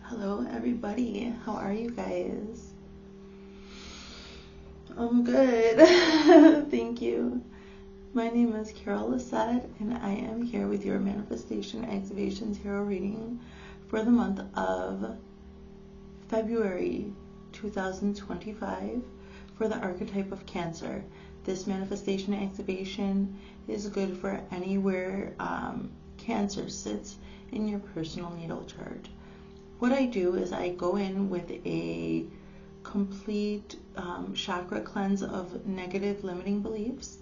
Hello everybody, how are you guys? I'm good. Thank you. My name is Lissett and I am here with your manifestation activation tarot reading for the month of February 2025 for the archetype of Cancer. This manifestation activation is good for anywhere Cancer sits in your personal natal chart. What I do is I go in with a complete chakra cleanse of negative limiting beliefs.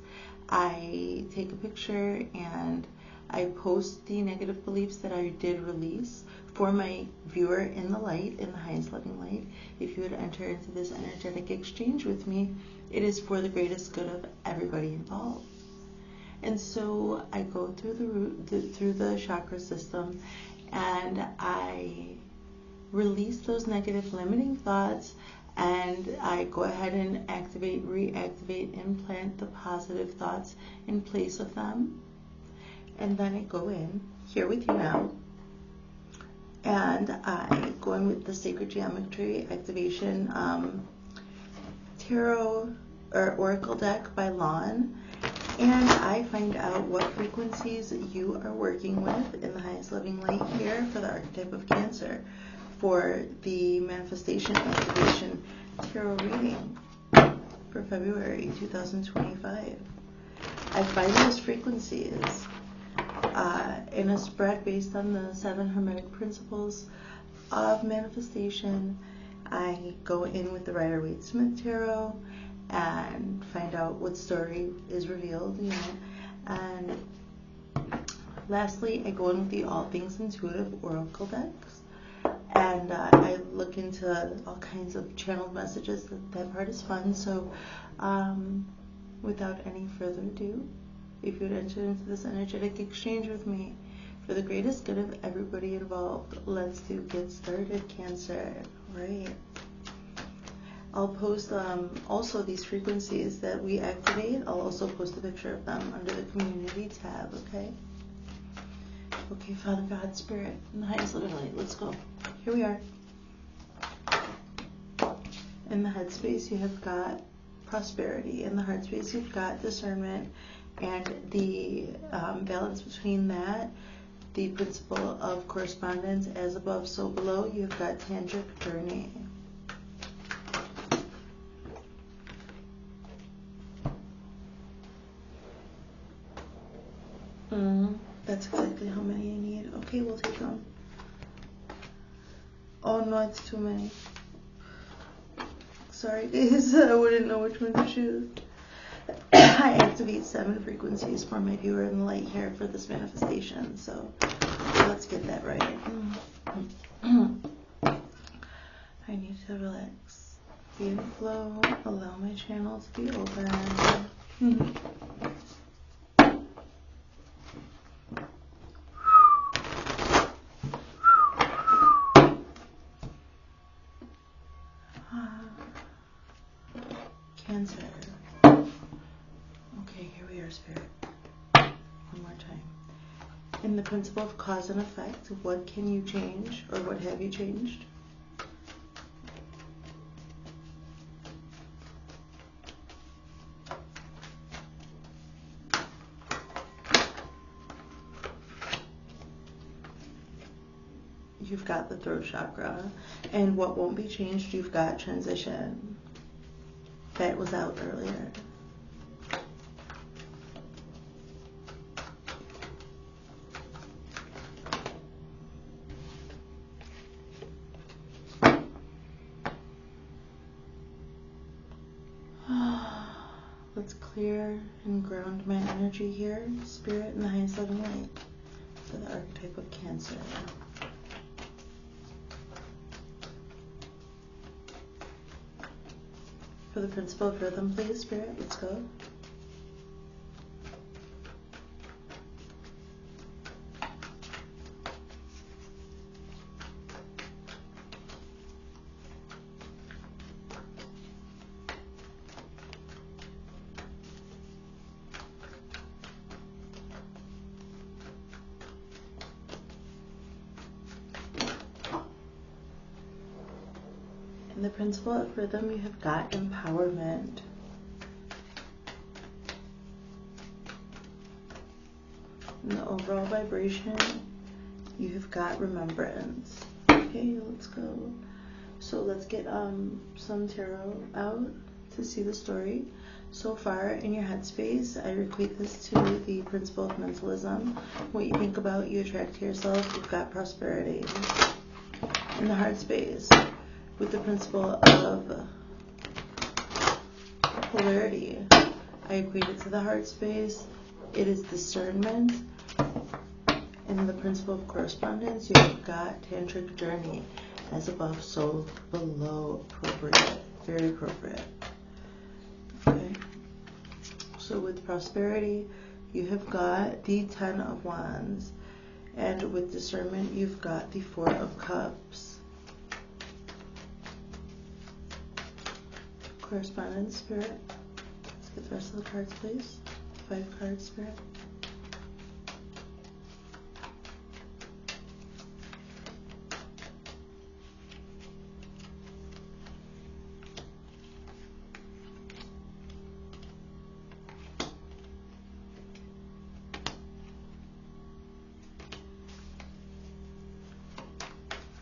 I take a picture and I post the negative beliefs that I did release for my viewer in the light, in the highest loving light. If you would enter into this energetic exchange with me, it is for the greatest good of everybody involved. And so I go through the chakra system and I release those negative limiting thoughts, and I go ahead and activate, reactivate, implant the positive thoughts in place of them. And then I go in here with you now, and I go in with the Sacred Geometry Activation Tarot or Oracle deck by Lon, and I find out what frequencies you are working with in the highest loving light here for the archetype of Cancer for the manifestation activation tarot reading for February 2025. I find those frequencies in a spread based on the 7 Hermetic principles of manifestation. I go in with the Rider-Waite-Smith tarot and find out what story is revealed, and lastly I go in with the All Things Intuitive Oracle decks, and I look into all kinds of channeled messages. That part is fun. So without any further ado, if you would enter into this energetic exchange with me for the greatest good of everybody involved, let's get started, Cancer. All right. I'll post also these frequencies that we activate. I'll also post a picture of them under the community tab, okay? Okay, Father God, Spirit, in the highest living light, let's go. Here we are. In the head space, you have got prosperity. In the heart space, you've got discernment. And the balance between that, the principle of correspondence, as above, so below, you've got tantric journey. That's exactly how many I need. Okay, we'll take them. Oh no, it's too many. Sorry guys, I wouldn't know which one to choose. I activate 7 frequencies for my viewer in the light here for this manifestation, so let's get that right. I need to relax, be in flow, allow my channel to be open. Cancer. Okay, here we are, Spirit. One more time. In the principle of cause and effect, what can you change, or what have you changed? You've got the throat chakra. And what won't be changed, you've got transition. That was out earlier. Let's clear and ground my energy here, Spirit, in the highest loving light for the archetype of Cancer. For the principle of rhythm, please, Spirit, let's go. In the principle of rhythm, you have got empowerment. In the overall vibration, you have got remembrance. Okay, let's go. So let's get some tarot out to see the story. So far in your headspace, I equate this to the principle of mentalism. What you think about, you attract to yourself. You've got prosperity. In the heart space, with the principle of polarity, I equate it to the heart space. It is discernment. In the principle of correspondence, you've got tantric journey. As above, so below. Appropriate. Very appropriate. Okay. So with prosperity, you have got the 10 of Wands. And with discernment, you've got the 4 of Cups. Correspondence, Spirit. Let's get the rest of the cards, please. 5 cards, Spirit.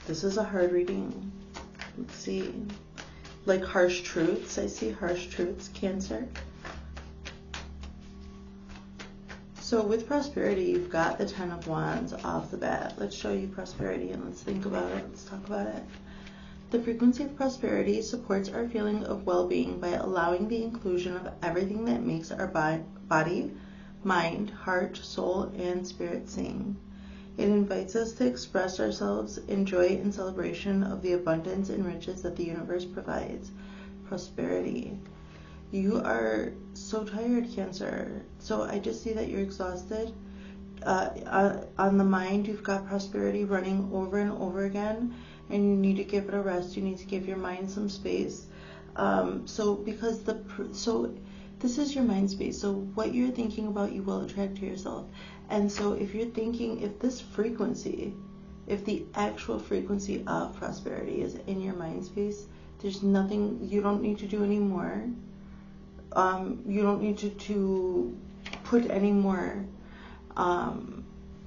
This is a hard reading. Let's see. Like harsh truths. I see harsh truths, Cancer. So with prosperity, you've got the 10 of Wands off the bat. Let's show you prosperity and let's think about it. Let's talk about it. The frequency of prosperity supports our feeling of well-being by allowing the inclusion of everything that makes our body, mind, heart, soul, and spirit sing. It invites us to express ourselves in joy and celebration of the abundance and riches that the universe provides. Prosperity. You are so tired, Cancer. So I just see that you're exhausted. On the mind, you've got prosperity running over and over again, and you need to give it a rest. You need to give your mind some space. So this is your mind space. So what you're thinking about, you will attract to yourself. And so if you're thinking, if the actual frequency of prosperity is in your mind space, there's nothing, you don't need to do anymore. You don't need to put any more,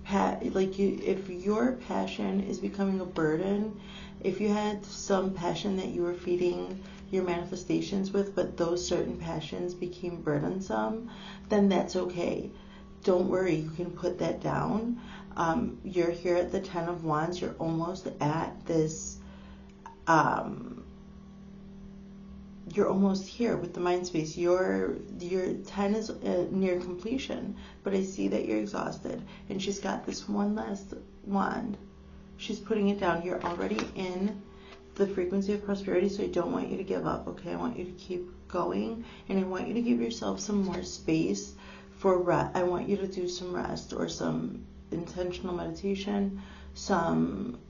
if your passion is becoming a burden, if you had some passion that you were feeding your manifestations with, but those certain passions became burdensome, then that's okay. Don't worry, you can put that down. You're here at the 10 of Wands. You're almost at this, you're almost here with the mind space. Your 10 is near completion, but I see that you're exhausted. And she's got this one last wand. She's putting it down. You're already in the frequency of prosperity, so I don't want you to give up, okay? I want you to keep going, and I want you to give yourself some more space for rest. I want you to do some rest or some intentional meditation, some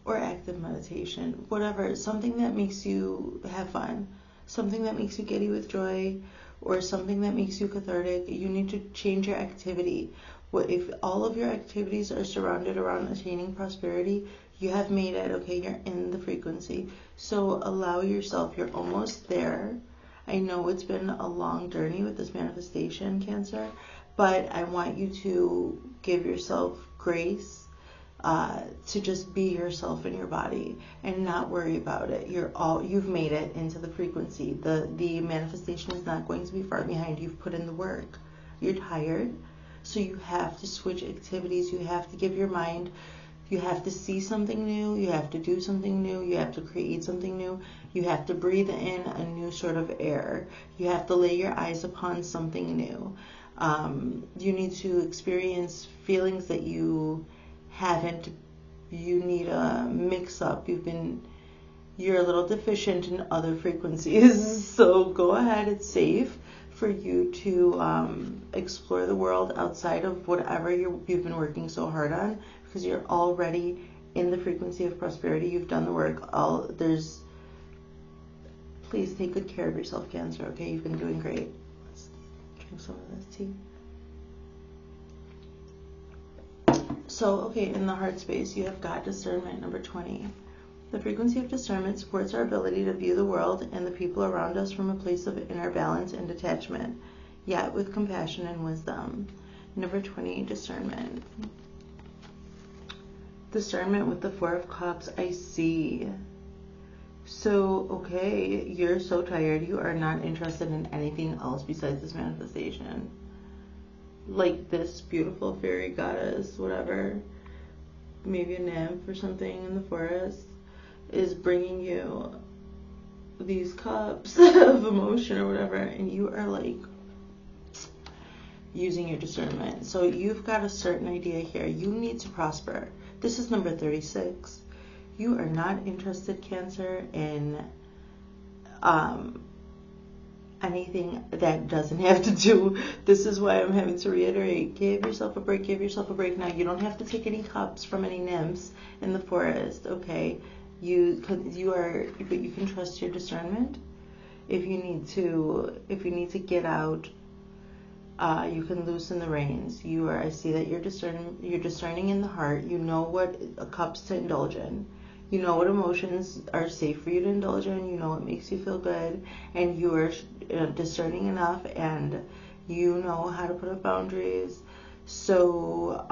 or active meditation, whatever, something that makes you have fun, something that makes you giddy with joy, or something that makes you cathartic. You need to change your activity. What if all of your activities are surrounded around attaining prosperity? You have made it, okay? You're in the frequency. So allow yourself, you're almost there. I know it's been a long journey with this manifestation, Cancer, but I want you to give yourself grace to just be yourself in your body and not worry about it. You've made it into the frequency. The manifestation is not going to be far behind. You've put in the work. You're tired, so you have to switch activities. You have to give your mind, you have to see something new, you have to do something new, you have to create something new, you have to breathe in a new sort of air, you have to lay your eyes upon something new. You need to experience feelings that you haven't. You need a mix up. You're a little deficient in other frequencies, so go ahead. It's safe for you to explore the world outside of whatever you've been working so hard on, because you're already in the frequency of prosperity. You've done the work. Please take good care of yourself, Cancer, okay? You've been doing great. Let's drink some of this tea. So, okay, in the heart space, you have got discernment, number 20. The frequency of discernment supports our ability to view the world and the people around us from a place of inner balance and detachment, yet with compassion and wisdom. Number 20, discernment. Discernment with the Four of Cups, I see. So, okay, you're so tired. You are not interested in anything else besides this manifestation. Like this beautiful fairy goddess, whatever, maybe a nymph or something in the forest, is bringing you these cups of emotion or whatever, and you are like using your discernment. So you've got a certain idea here. You need to prosper. This is number 36. You are not interested, Cancer, in anything that doesn't have to do. This is why I'm having to reiterate, give yourself a break, give yourself a break. Now, you don't have to take any cups from any nymphs in the forest, okay? But you can trust your discernment. If you need to get out, you can loosen the reins. I see that you're discerning in the heart. You know what cups to indulge in. You know what emotions are safe for you to indulge in. You know what makes you feel good. And you are discerning enough, and you know how to put up boundaries. So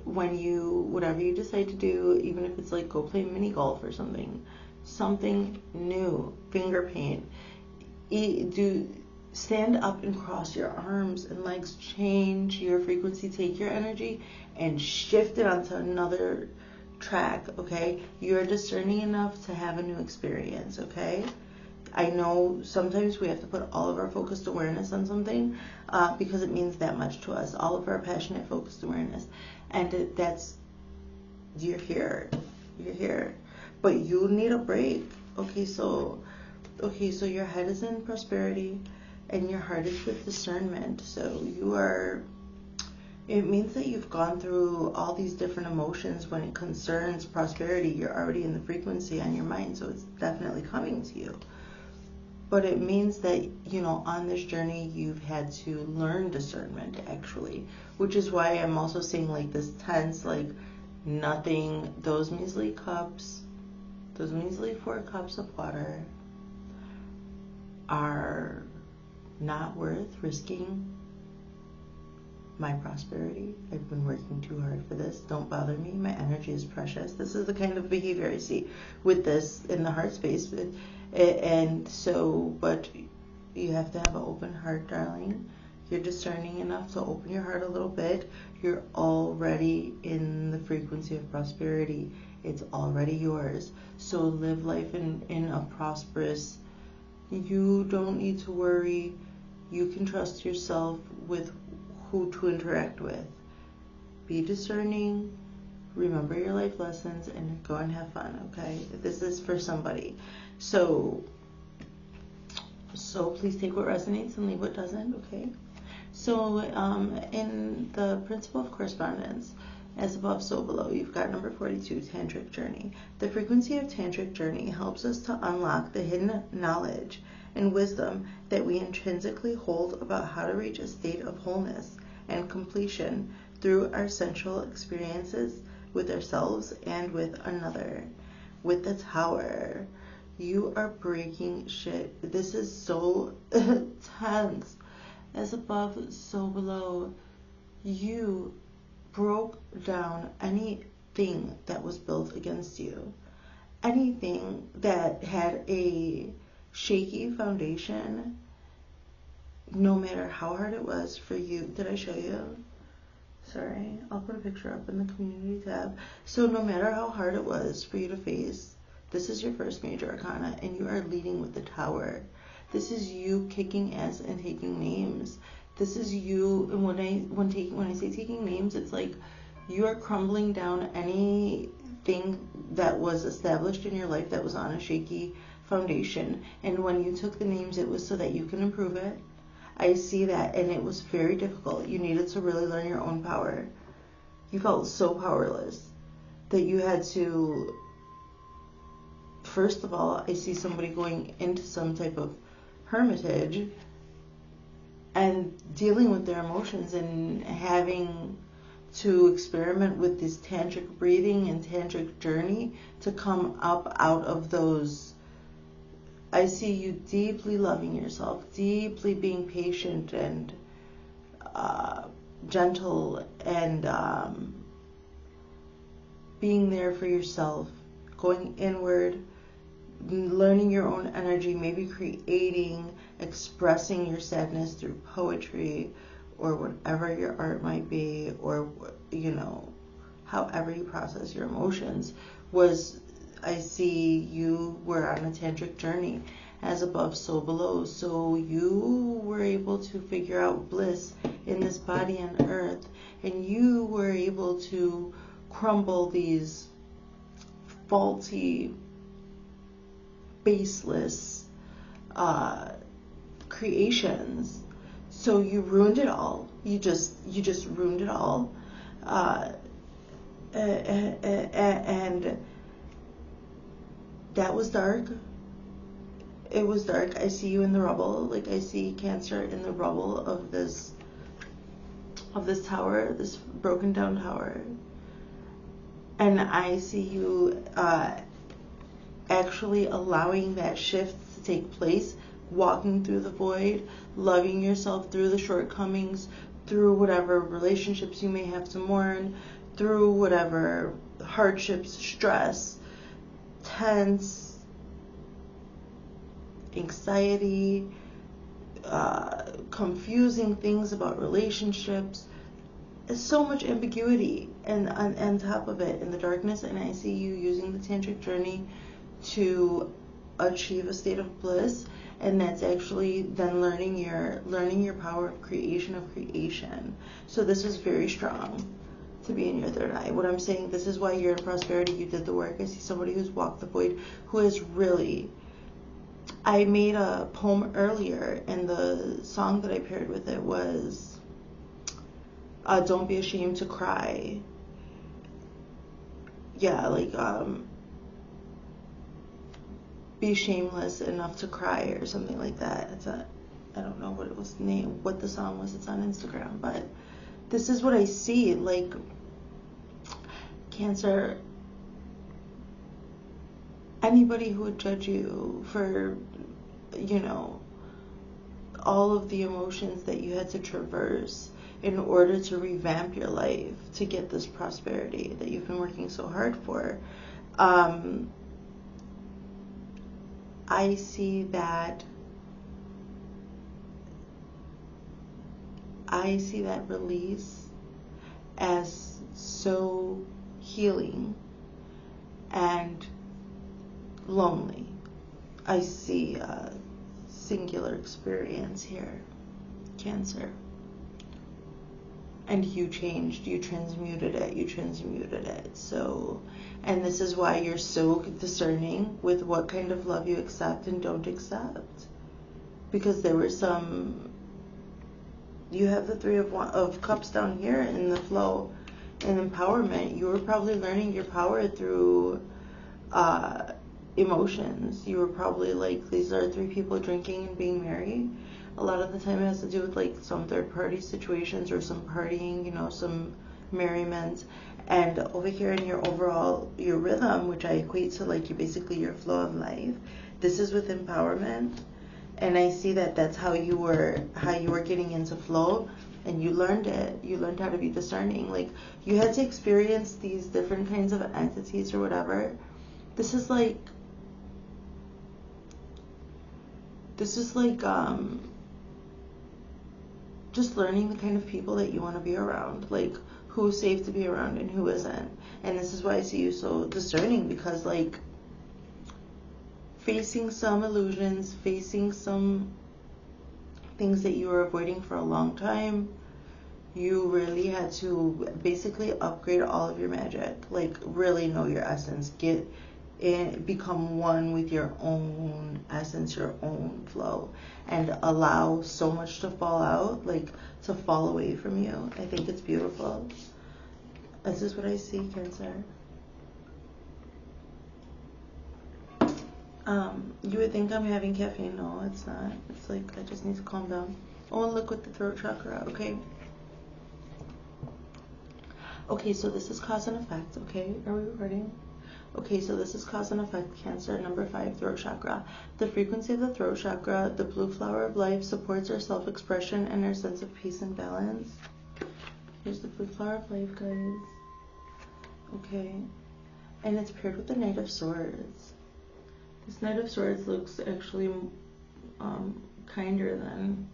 whatever you decide to do, even if it's like go play mini golf or something new, finger paint, stand up and cross your arms and legs, change your frequency, take your energy and shift it onto another track, okay? You're discerning enough to have a new experience, okay? I know sometimes we have to put all of our focused awareness on something because it means that much to us, all of our passionate focused awareness, and you're here, but you need a break. Okay, so your head is in prosperity and your heart is with discernment. So it means that you've gone through all these different emotions when it concerns prosperity. You're already in the frequency on your mind, so it's definitely coming to you. But it means that, on this journey, you've had to learn discernment, actually, which is why I'm also saying, like, this tense, like, nothing, those measly 4 cups of water are not worth risking my prosperity. I've been working too hard for this. Don't bother me. My energy is precious. This is the kind of behavior I see with this in the heart space. And so, but you have to have an open heart, darling. You're discerning enough to open your heart a little bit. You're already in the frequency of prosperity. It's already yours. So live life in a prosperous. You don't need to worry. You can trust yourself with who to interact with. Be discerning, remember your life lessons, and go and have fun, okay? This is for somebody. So please take what resonates and leave what doesn't, okay? So in the principle of correspondence, as above, so below, you've got number 42, Tantric Journey. The frequency of Tantric Journey helps us to unlock the hidden knowledge and wisdom that we intrinsically hold about how to reach a state of wholeness and completion through our sensual experiences with ourselves and with another. With the Tower, you are breaking shit. This is so tense. As above, so below. You broke down anything that was built against you. Anything that had a shaky foundation, no matter how hard it was for you. Did I show you? Sorry, I'll put a picture up in the community tab. So no matter how hard it was for you to face, this is your first major arcana, and you are leading with the Tower. This is you kicking ass and taking names. This is you, and when I say taking names, it's like you are crumbling down anything that was established in your life that was on a shaky foundation. And when you took the names, it was so that you can improve it. I see that, and it was very difficult. You needed to really learn your own power. You felt so powerless that you had to, first of all, I see somebody going into some type of hermitage and dealing with their emotions and having to experiment with this tantric breathing and tantric journey to come up out of those. I see you deeply loving yourself, deeply being patient and gentle, and being there for yourself, going inward, learning your own energy, maybe creating, expressing your sadness through poetry or whatever your art might be, or, you know, however you process your emotions. I see you were on a tantric journey, as above, so below. So you were able to figure out bliss in this body on earth, and you were able to crumble these faulty, baseless creations. So you ruined it all. You just ruined it all, and that was dark. It was dark. I see you in the rubble. Like, I see Cancer in the rubble of this tower, this broken down tower. And I see you actually allowing that shift to take place, walking through the void, loving yourself through the shortcomings, through whatever relationships you may have to mourn, through whatever hardships, stress, tense, anxiety, confusing things about relationships. There's so much ambiguity, and on top of it, in the darkness. And I see you using the tantric journey to achieve a state of bliss, and that's actually then learning your power of creation. So this is very strong to be in your third eye. What I'm saying, this is why you're in prosperity. You did the work. I see somebody who's walked the void, who is really. I made a poem earlier, and the song that I paired with it was Don't Be Ashamed to Cry. Yeah, like, be shameless enough to cry, or something like that. I don't know what it was named, what the song was. It's on Instagram, but this is what I see. Like, Cancer, anybody who would judge you for, you know, all of the emotions that you had to traverse in order to revamp your life to get this prosperity that you've been working so hard for. I see that release as so healing and lonely. I see a singular experience here, Cancer. And you changed, you transmuted it. So, and this is why you're so discerning with what kind of love you accept and don't accept. Because there were some, you have the Three of Cups down here in the flow and empowerment. You were probably learning your power through emotions. You were probably like, these are three people drinking and being merry. A lot of the time it has to do with like some third party situations or some partying, you know, some merriment. And over here in your rhythm, which I equate to like basically your flow of life, this is with empowerment. And I see that that's how you were getting into flow, and you learned it. You learned how to be discerning. Like, you had to experience these different kinds of entities or whatever. This is like just learning the kind of people that you want to be around, like who's safe to be around and who isn't. And this is why I see you so discerning, because like facing some illusions, facing some things that you were avoiding for a long time, you really had to basically upgrade all of your magic, like really know your essence, get in, become one with your own essence, your own flow, and allow so much to fall out, like to fall away from you. I think it's beautiful. This is what I see, Cancer. You would think I'm having caffeine. No, it's not. It's like I just need to calm down. Oh, and look with the throat chakra, okay? Okay, so this is cause and effect. Okay, are we recording? Okay, so this is cause and effect, Cancer, number 5, throat chakra. The frequency of the throat chakra, the blue flower of life, supports our self-expression and our sense of peace and balance. Here's the blue flower of life, guys. Okay, and it's paired with the Knight of Swords. This Knight of Swords looks actually kinder than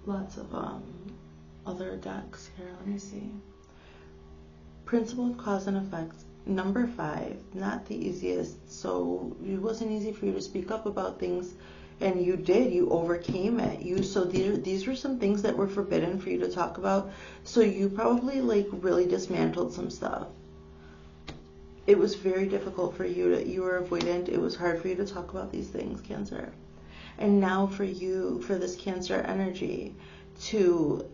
lots of other decks here. Let me see. Principle of cause and effect, number 5, not the easiest. So it wasn't easy for you to speak up about things, and you did. You overcame it. So these were some things that were forbidden for you to talk about. So you probably like really dismantled some stuff. It was very difficult for you you were avoidant. It was hard for you to talk about these things, Cancer. And now for you, for this Cancer energy, to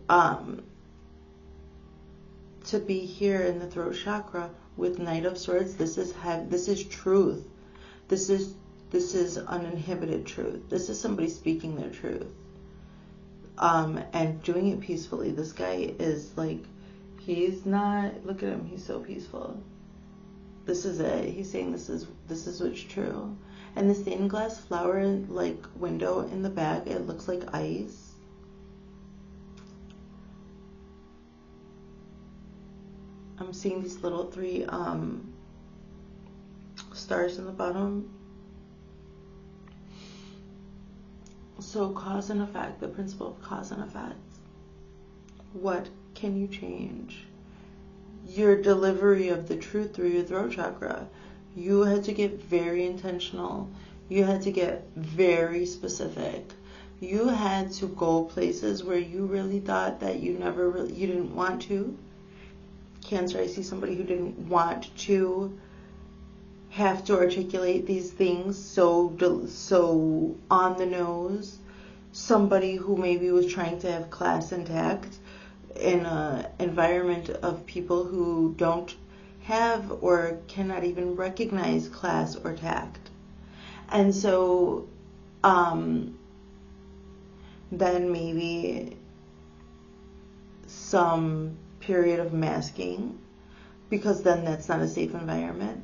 be here in the throat chakra with Knight of Swords, this is truth. This is uninhibited truth. This is somebody speaking their truth. And doing it peacefully. This guy is like, he's not, look at him, he's so peaceful. This is it. He's saying this is what's true. And the stained glass flower like window in the back, it looks like ice. I'm seeing these little 3 stars in the bottom. So cause and effect, the principle of cause and effect. What can you change? Your delivery of the truth through your throat chakra. You had to get very intentional. You had to get very specific. You had to go places where you really thought that you didn't want to. Cancer, I see somebody who didn't want to have to articulate these things so on the nose. Somebody who maybe was trying to have class intact in an environment of people who don't have or cannot even recognize class or tact. And so then maybe some period of masking, because then that's not a safe environment.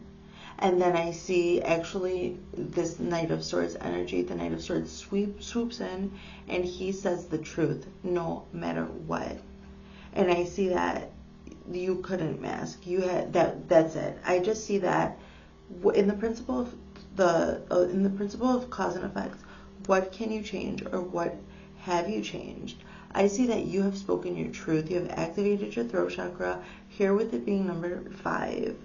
And then I see actually this Knight of Swords energy. The Knight of Swords swoops in and he says the truth no matter what. And I see that you couldn't mask. You had that's it. I just see that in the principle of cause and effect, what can you change, or what have you changed? I see that you have spoken your truth. You have activated your throat chakra. Here with it being number 5,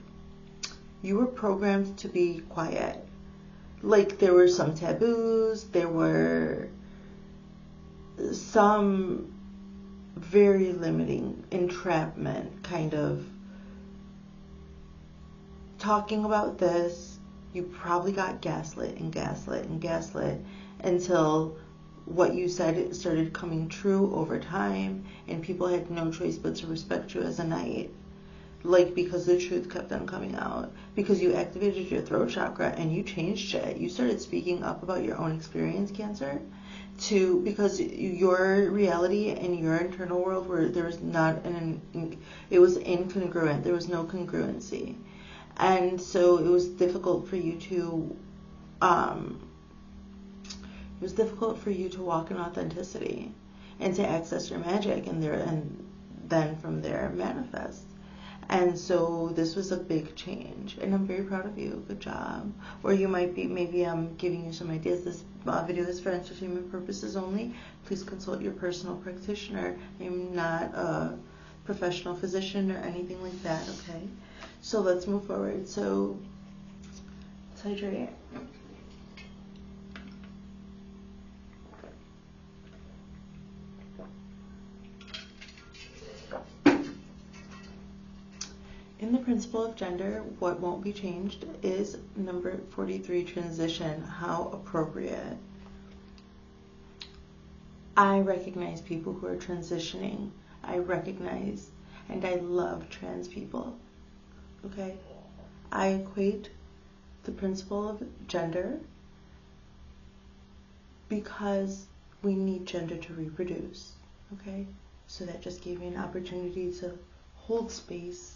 you were programmed to be quiet. Like there were some taboos. There were some very limiting entrapment kind of talking about this. You probably got gaslit until what you said started coming true over time, and people had no choice but to respect you as a knight, like because the truth kept on coming out, because you activated your throat chakra and you changed it. You started speaking up about your own experience, Cancer, because your reality and your internal world were, there was not it was incongruent. There was no congruency, and so it was difficult for you to walk in authenticity and to access your magic, and then from there manifest. And so this was a big change, and I'm very proud of you. Good job. Or you might be, maybe I'm giving you some ideas. This video is for entertainment purposes only. Please consult your personal practitioner. I'm not a professional physician or anything like that, okay? So let's move forward. So let's hydrate. In the principle of gender, what won't be changed is number 43, transition. How appropriate. I recognize people who are transitioning. I recognize and I love trans people. Okay? I equate the principle of gender because we need gender to reproduce. Okay? So that just gave me an opportunity to hold space.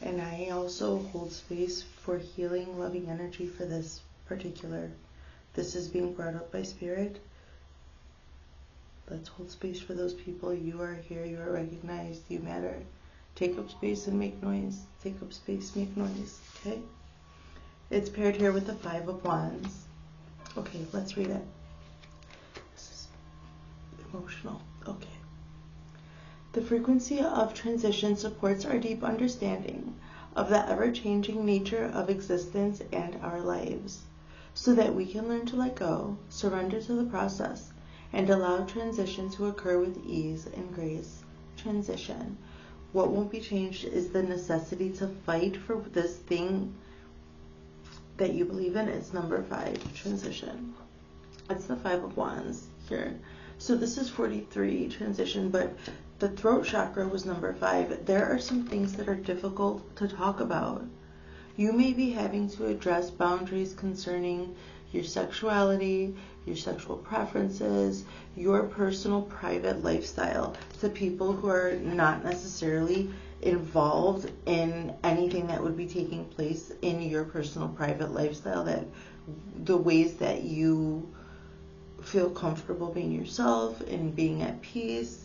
And I also hold space for healing, loving energy for this particular. This is being brought up by Spirit. Let's hold space for those people. You are here. You are recognized. You matter. Take up space and make noise. Take up space, make noise. Okay? It's paired here with the Five of Wands. Okay, let's read it. This is emotional. Okay. The frequency of transition supports our deep understanding of the ever-changing nature of existence and our lives, so that we can learn to let go, surrender to the process, and allow transition to occur with ease and grace. Transition. What won't be changed is the necessity to fight for this thing that you believe in. It's number 5, transition. That's the 5 of Wands here. So this is 43, transition, but the throat chakra was number 5. There are some things that are difficult to talk about. You may be having to address boundaries concerning your sexuality, your sexual preferences, your personal private lifestyle to people who are not necessarily involved in anything that would be taking place in your personal private lifestyle, that the ways that you feel comfortable being yourself and being at peace,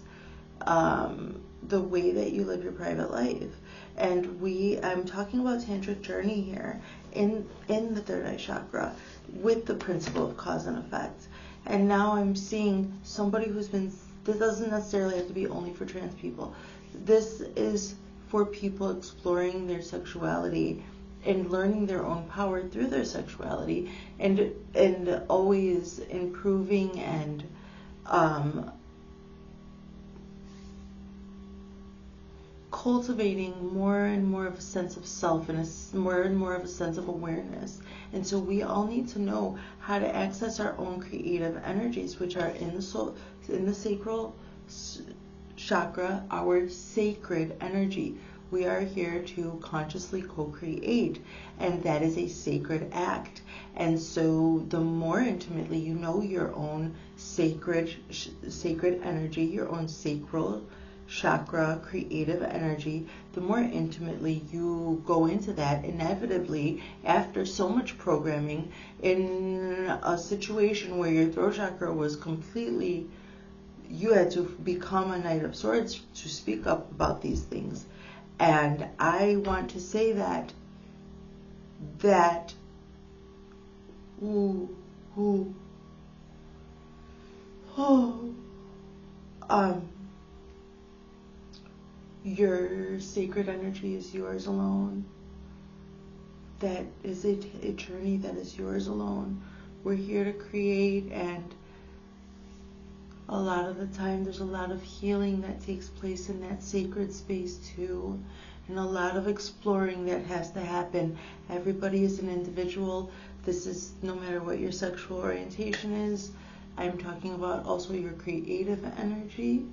the way that you live your private life. And I'm talking about tantric journey here in the third eye chakra with the principle of cause and effect. And now I'm seeing somebody who's been, this doesn't necessarily have to be only for trans people. This is for people exploring their sexuality and learning their own power through their sexuality, and always improving and cultivating more and more of a sense of self and more and more of a sense of awareness. And so we all need to know how to access our own creative energies, which are in the soul, in the sacral chakra, our sacred energy. We are here to consciously co-create, and that is a sacred act. And so the more intimately you know your own sacred energy, your own sacral chakra creative energy, the more intimately you go into that, inevitably, after so much programming, in a situation where your throat chakra was completely, you had to become a Knight of Swords to speak up about these things. And I want to say that your sacred energy is yours alone. That is a journey that is yours alone. We're here to create, and a lot of the time there's a lot of healing that takes place in that sacred space too, and a lot of exploring that has to happen. Everybody is an individual. This is no matter what your sexual orientation is. I'm talking about also your creative energy,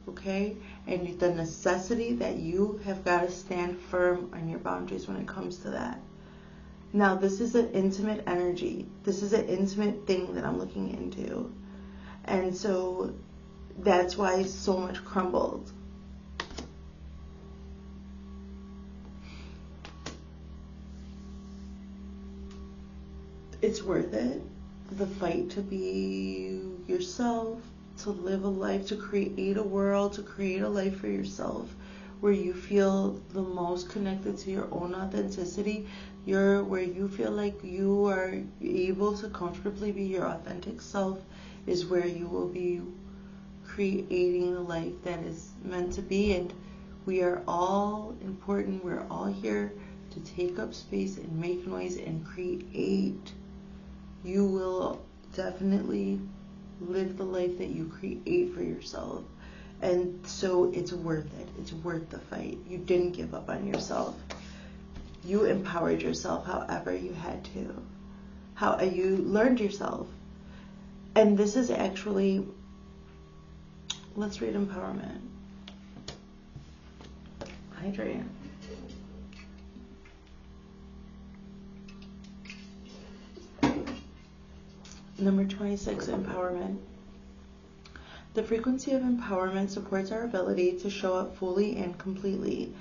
okay? And the necessity that you have got to stand firm on your boundaries when it comes to that. Now, this is an intimate energy. This is an intimate thing that I'm looking into. And so that's why so much crumbled. It's worth it. The fight to be yourself, to live a life, to create a world, to create a life for yourself where you feel the most connected to your own authenticity, where you feel like you are able to comfortably be your authentic self, is where you will be creating the life that is meant to be. And we are all important. We're all here to take up space and make noise and create. You will definitely live the life that you create for yourself. And so it's worth it. It's worth the fight. You didn't give up on yourself. You empowered yourself however you had to. How you learned yourself. And this is actually, let's read empowerment. Hydrate. Number 26, empowerment. The frequency of empowerment supports our ability to show up fully and completely,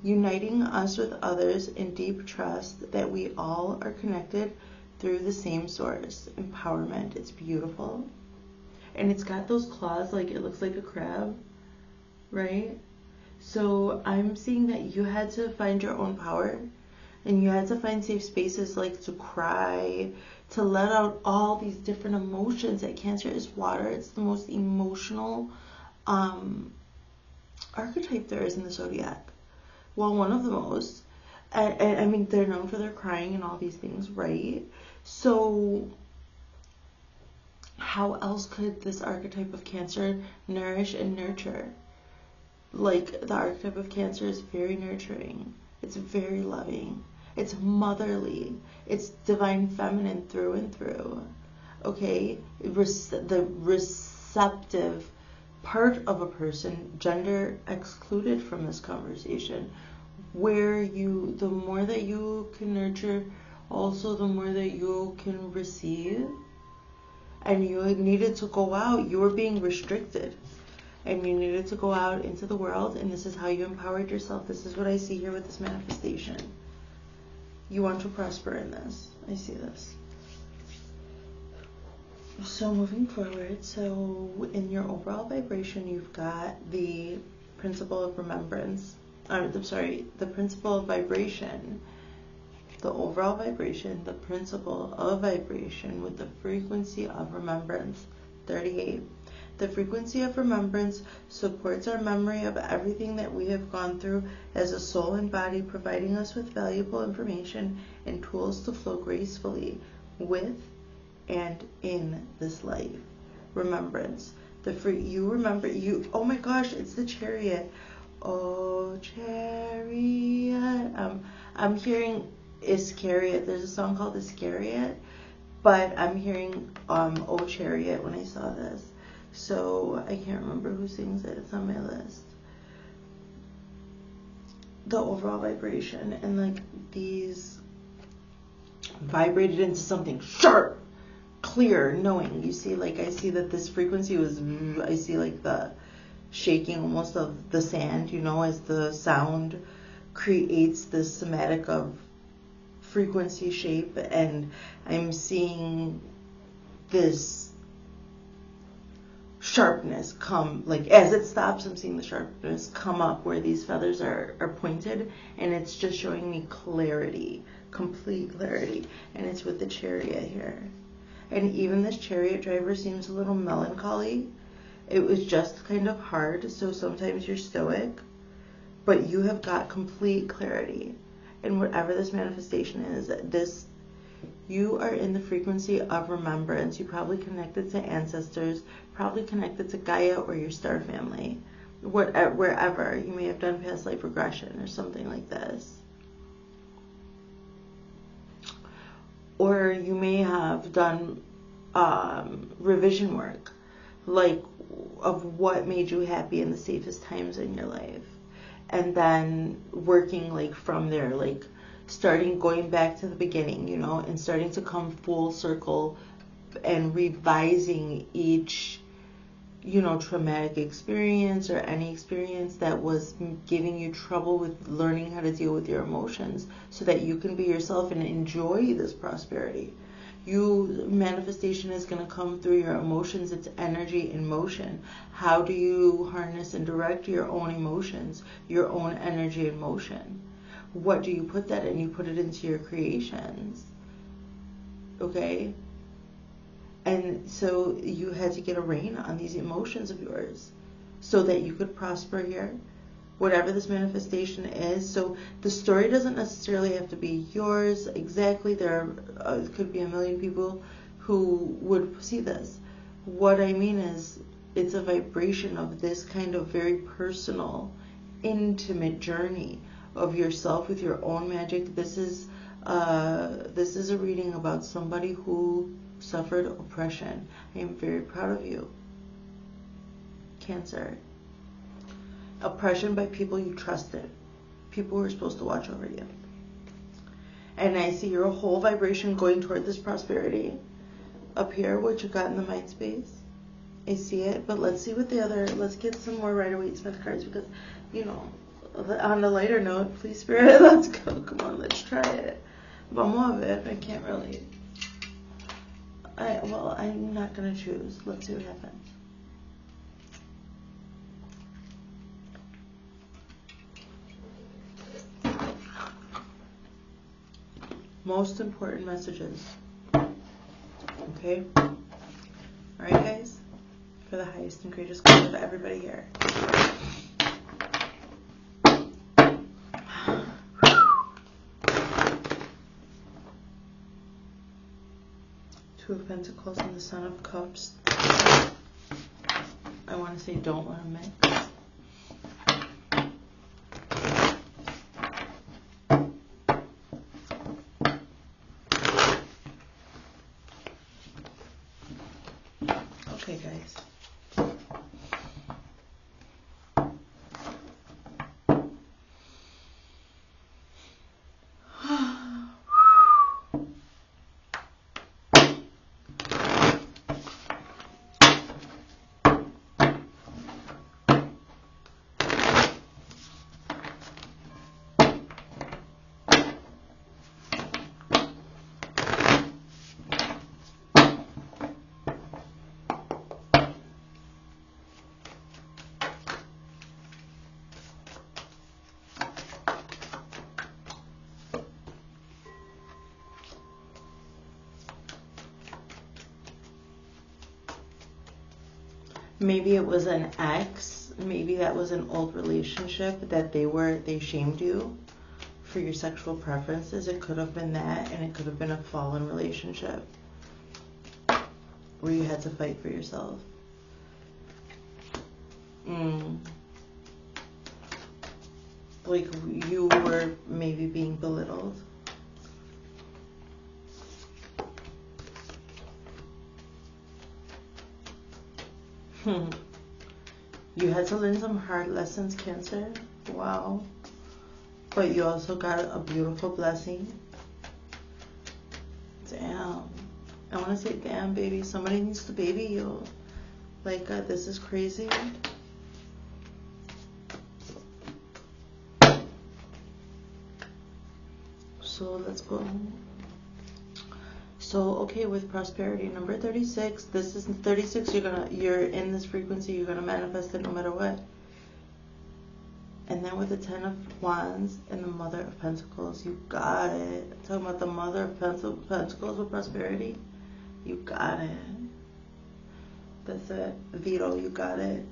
uniting us with others in deep trust that we all are connected through the same source. Empowerment. It's beautiful. And it's got those claws, like it looks like a crab, right? So I'm seeing that you had to find your own power, and you had to find safe spaces, like to cry, to let out all these different emotions. That Cancer is water. It's the most emotional archetype there is in the zodiac. Well, one of the most. I mean, they're known for their crying and all these things, right? So how else could this archetype of Cancer nourish and nurture? Like, the archetype of Cancer is very nurturing. It's very loving. It's motherly. It's divine feminine through and through. Okay? The receptive part of a person, gender excluded from this conversation, where the more that you can nurture, also the more that you can receive. And you needed to go out. You were being restricted. And you needed to go out into the world, and this is how you empowered yourself. This is what I see here with this manifestation. You want to prosper in this. I see this. So moving forward, so in your overall vibration, you've got the principle of remembrance. The principle of vibration. The overall vibration, the principle of vibration with the frequency of remembrance. 38. The frequency of remembrance supports our memory of everything that we have gone through as a soul and body, providing us with valuable information and tools to flow gracefully with and in this life. Remembrance. Oh my gosh, it's the Chariot. Oh, Chariot. I'm hearing Iscariot. There's a song called Iscariot, but I'm hearing Oh Chariot when I saw this. So I can't remember who sings it. It's on my list. The overall vibration, and like these vibrated into something sharp, clear, knowing. You see, like I see that this frequency was, I see like the shaking almost of the sand, you know, as the sound creates this somatic of frequency shape, and I'm seeing this sharpness come, like as it stops, I'm seeing the sharpness come up where these feathers are pointed, and it's just showing me clarity, complete clarity, and it's with the Chariot here. And even this Chariot driver seems a little melancholy. It was just kind of hard, so sometimes you're stoic, but you have got complete clarity. And whatever this manifestation is, you are in the frequency of remembrance. You probably connected to ancestors, probably connected to Gaia or your star family, wherever. You may have done past life regression or something like this. Or you may have done revision work, like of what made you happy in the safest times in your life. And then working like from there, like going back to the beginning, you know, and starting to come full circle and revising each, you know, traumatic experience or any experience that was giving you trouble with learning how to deal with your emotions so that you can be yourself and enjoy this prosperity. Manifestation is going to come through your emotions. It's energy in motion. How do you harness and direct your own emotions, your own energy in motion? What do you put that in? You put it into your creations. Okay? And so you had to get a rein on these emotions of yours so that you could prosper here, whatever this manifestation is. So the story doesn't necessarily have to be yours exactly. There could be a million people who would see this. What I mean is, it's a vibration of this kind of very personal, intimate journey of yourself with your own magic. This is a reading about somebody who suffered oppression. I am very proud of you, Cancer. Oppression by people you trusted, people who are supposed to watch over you. And I see your whole vibration going toward this prosperity up here, what you got in the mind space. I see it, but let's see what the other, let's get some more Rider-Waite-Smith cards, because, you know, on the lighter note, please Spirit, let's go. Come on, let's try it. Vamos a ver. I can't really. Well, I'm not going to choose. Let's see what happens. Most important messages. Okay? Alright, guys? For the highest and greatest good of everybody here. Two of Pentacles and the Son of Cups. I want to say don't let them mix. Okay, guys. Maybe it was an ex, maybe that was an old relationship that they shamed you for your sexual preferences. It could have been that, and it could have been a fallen relationship where you had to fight for yourself. Like you were maybe being belittled. You had to learn some hard lessons, Cancer. Wow. But you also got a beautiful blessing. Damn. I want to say, damn, baby. Somebody needs to baby you. Like, this is crazy. So, let's go. So, okay, with prosperity, number 36, this is 36, you're in this frequency, you're gonna manifest it no matter what. And then with the 10 of Wands and the Mother of Pentacles, you got it. I'm talking about the Mother of Pentacles with prosperity. You got it. That's it. Vito, you got it.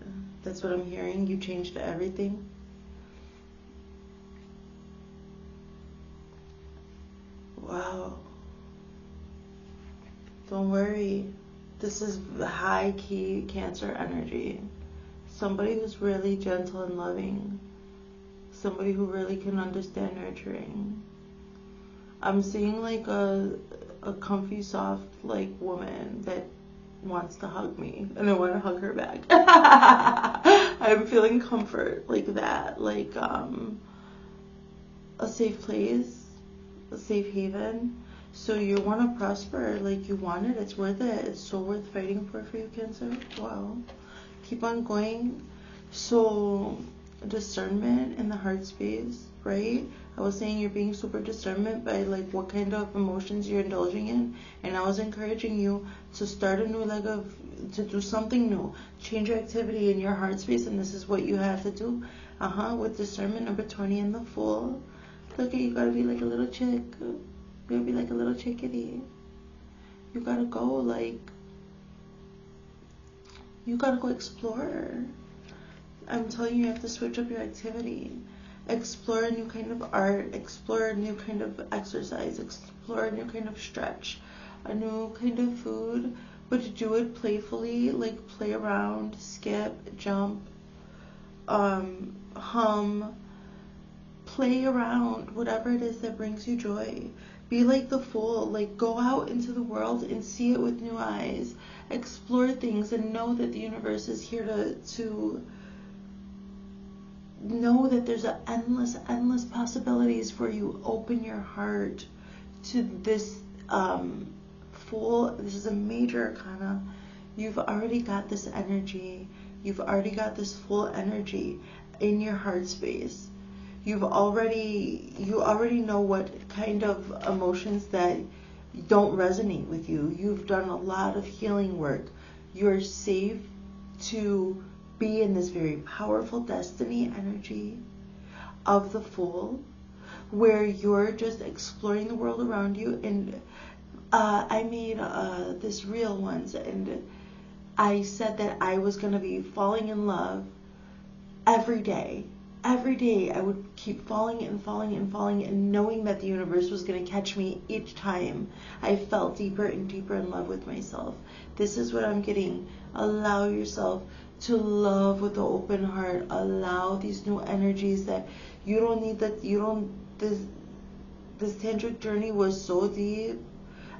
That's what I'm hearing. You changed everything. Wow. Don't worry. This is high key Cancer energy. Somebody who's really gentle and loving. Somebody who really can understand nurturing. I'm seeing like a comfy, soft, like woman that wants to hug me, and I want to hug her back. I'm feeling comfort like that, like a safe place, a safe haven. So you want to prosper, like you want it, it's worth it. It's so worth fighting for you, Cancer. Wow. Keep on going. So discernment in the heart space, right? I was saying you're being super discernment by like what kind of emotions you're indulging in, and I was encouraging you to start a new leg of, to do something new, change your activity in your heart space, and this is what you have to do. With discernment, number 20 and the Fool. Look at you, gotta be like a little chick. You gotta be like a little chickadee. You gotta go like, you gotta go explore. I'm telling you, you have to switch up your activity. Explore a new kind of art, explore a new kind of exercise, explore a new kind of stretch, a new kind of food, but to do it playfully, like play around, skip, jump, hum, play around, whatever it is that brings you joy. Be like the Fool, like go out into the world and see it with new eyes. Explore things and know that the universe is here to know that there's endless possibilities for you. Open your heart to this Fool. This is a major arcana. You've already got this energy. You've already got this full energy in your heart space. You already know what kind of emotions that don't resonate with you. You've done a lot of healing work. You're safe to be in this very powerful destiny energy of the Fool, where you're just exploring the world around you. And I made this reel once, and I said that I was going to be falling in love every day. Every day I would keep falling and falling and falling, and knowing that the universe was going to catch me each time I fell deeper and deeper in love with myself. This is what I'm getting. Allow yourself to love with an open heart. Allow these new energies that you don't need, that you don't, this tantric journey was so deep.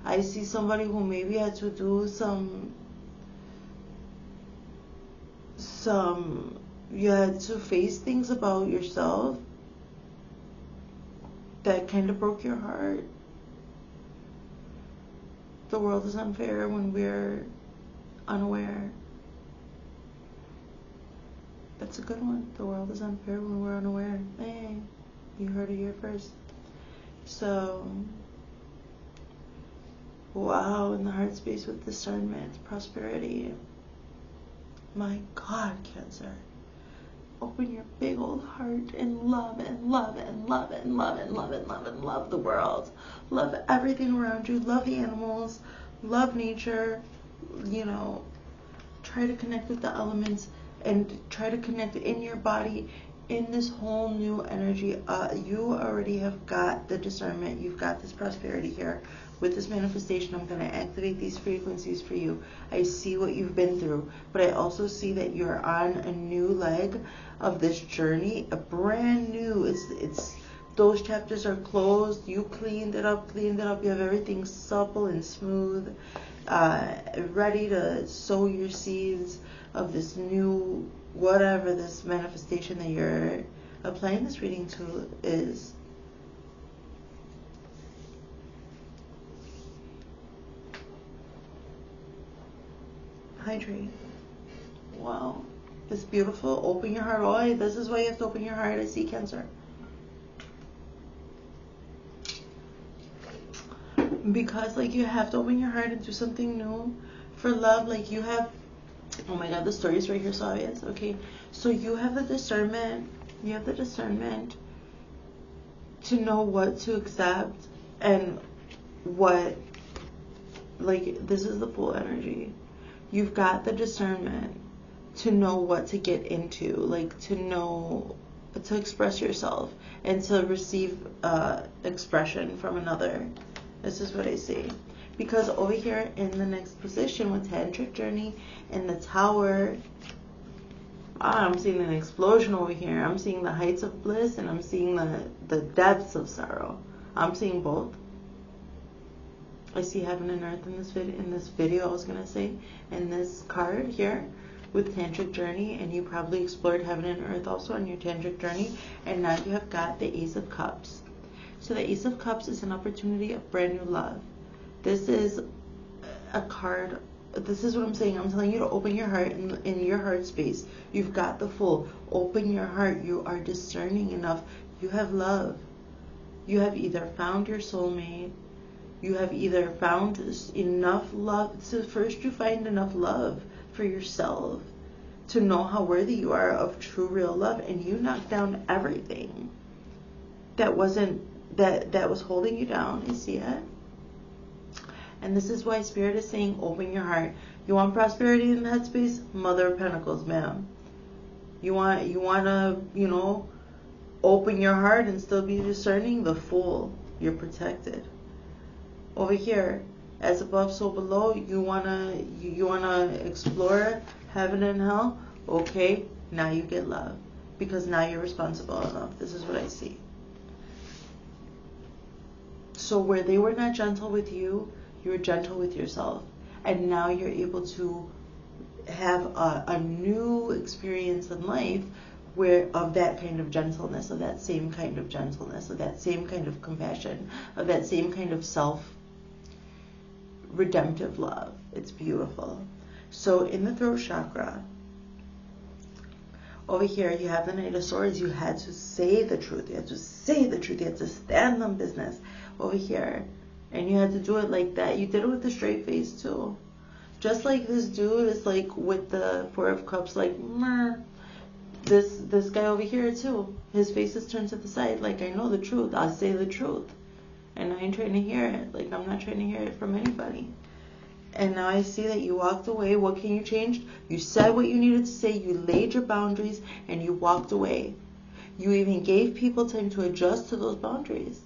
I see somebody who maybe had to do you had to face things about yourself that kind of broke your heart. The world is unfair when we're unaware. That's a good one. The world is unfair when we're unaware. Hey, you heard it here first. So, wow, in the heart space with discernment, prosperity. My God, Cancer. Open your big old heart and love and love and love and love and love and love and love the world. Love everything around you. Love the animals. Love nature. You know, try to connect with the elements and try to connect in your body in this whole new energy. You already have got the discernment. You've got this prosperity here. With this manifestation, I'm going to activate these frequencies for you. I see what you've been through, but I also see that you're on a new leg of this journey, a brand new, it's those chapters are closed. You cleaned it up. You have everything supple and smooth, ready to sow your seeds of this new, whatever this manifestation that you're applying this reading to is. Hydrate. Wow. It's beautiful. Open your heart. Oh, this is why you have to open your heart. I see, Cancer. Because, like, you have to open your heart and do something new for love. Like, you have, oh my God, the story is right here, so obvious. Okay. So you have the discernment. You have the discernment to know what to accept and what, like, this is the full energy. You've got the discernment to know what to get into, like to know, to express yourself and to receive expression from another. This is what I see. Because over here in the next position with Tantric Journey in the Tower, I'm seeing an explosion over here. I'm seeing the heights of bliss and I'm seeing the depths of sorrow. I'm seeing both. I see heaven and earth in this video, I was going to say, in this card here with Tantric Journey, and you probably explored heaven and earth also on your Tantric Journey, and now you have got the Ace of Cups. So the Ace of Cups is an opportunity of brand new love. This is a card, this is what I'm saying. I'm telling you to open your heart in your heart space. You've got the Fool. Open your heart. You are discerning enough. You have love. You have either found your soulmate. You have either found enough love. So first you find enough love for yourself to know how worthy you are of true, real love, and you knock down everything that wasn't, that was holding you down. You see it? And this is why Spirit is saying, open your heart. You want prosperity in that space? Mother of Pentacles, ma'am. You want to, you know, open your heart and still be discerning? The Fool. You're protected. Over here, as above, so below, you wanna explore heaven and hell. Okay, now you get love, because now you're responsible enough. This is what I see. So where they were not gentle with you, you were gentle with yourself, and now you're able to have a new experience in life where of that kind of gentleness, of that same kind of gentleness, of that same kind of compassion, of that same kind of self redemptive love. It's beautiful. So in the throat chakra, over here, you have the Knight of Swords. You had to say the truth. You had to say the truth. You had to stand on business over here. And you had to do it like that. You did it with a straight face, too. Just like this dude is like with the Four of Cups, like, meh. This guy over here, too. His face is turned to the side. Like, I know the truth. I'll say the truth. And I ain't trying to hear it. Like, I'm not trying to hear it from anybody. And now I see that you walked away. What can you change? You said what you needed to say. You laid your boundaries and you walked away. You even gave people time to adjust to those boundaries.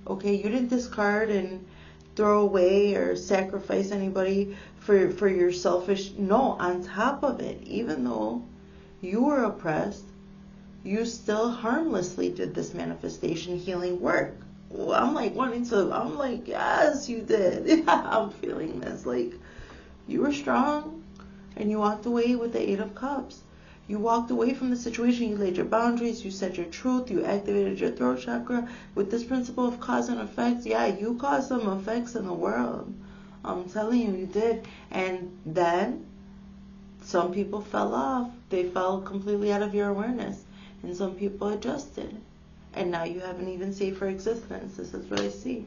Okay, you didn't discard and throw away or sacrifice anybody for your selfish. No, on top of it, even though you were oppressed, you still harmlessly did this manifestation healing work. I'm like, yes, you did. I'm feeling this. Like, you were strong and you walked away with the Eight of Cups. You walked away from the situation. You laid your boundaries. You said your truth. You activated your throat chakra with this principle of cause and effect. Yeah, you caused some effects in the world. I'm telling you, you did. And then some people fell off. They fell completely out of your awareness. And some people adjusted. And now you have an even safer existence. This is what I see.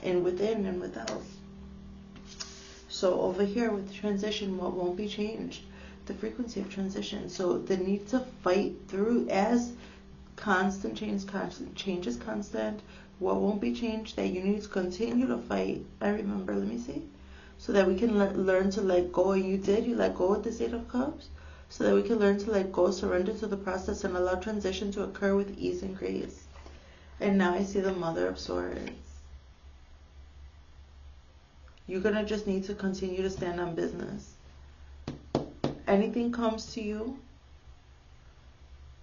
And within and without. So over here with the transition, what won't be changed? The frequency of transition. So the need to fight through as constant change is constant. What won't be changed? That you need to continue to fight. I remember, let me see. So that we can learn to let go. And you did. You let go with this Eight of Cups. So that we can learn to let go, surrender to the process, and allow transition to occur with ease and grace. And now I see the Mother of Swords. You're going to just need to continue to stand on business. Anything comes to you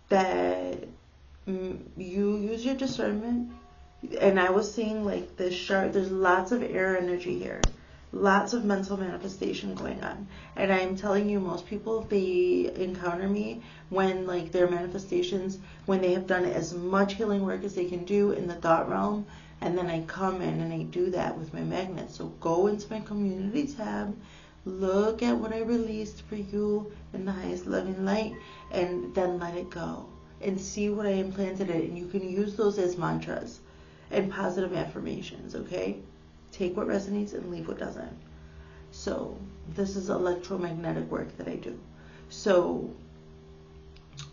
that you use your discernment. And I was seeing like this sharp, there's lots of air energy here. Lots of mental manifestation going on. And I'm telling you, most people, they encounter me when like their manifestations, when they have done as much healing work as they can do in the thought realm, and then I come in and I do that with my magnet. So go into my community tab, look at what I released for you in the highest loving light, and then let it go and see what I implanted in. And you can use those as mantras and positive affirmations, okay? Take what resonates and leave what doesn't. So this is electromagnetic work that I do. So